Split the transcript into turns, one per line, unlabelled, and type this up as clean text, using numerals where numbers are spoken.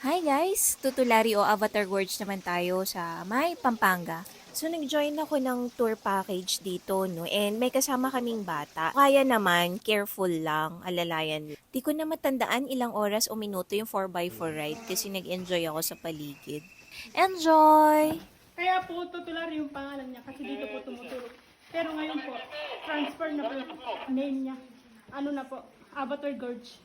Hi guys! Tutulari o Avatar Gorge naman tayo sa May Pampanga. So nag-join ako ng tour package dito, no? And may kasama kaming bata. Kaya naman, careful lang, alalayan. Di ko na matandaan ilang oras o minuto yung 4x4 ride kasi nag-enjoy ako sa paligid. Enjoy!
Kaya po tutular yung pangalan niya kasi dito po tumutulog. Pero ngayon po, transfer na po yung name niya. Ano na po, Avatar Gorge.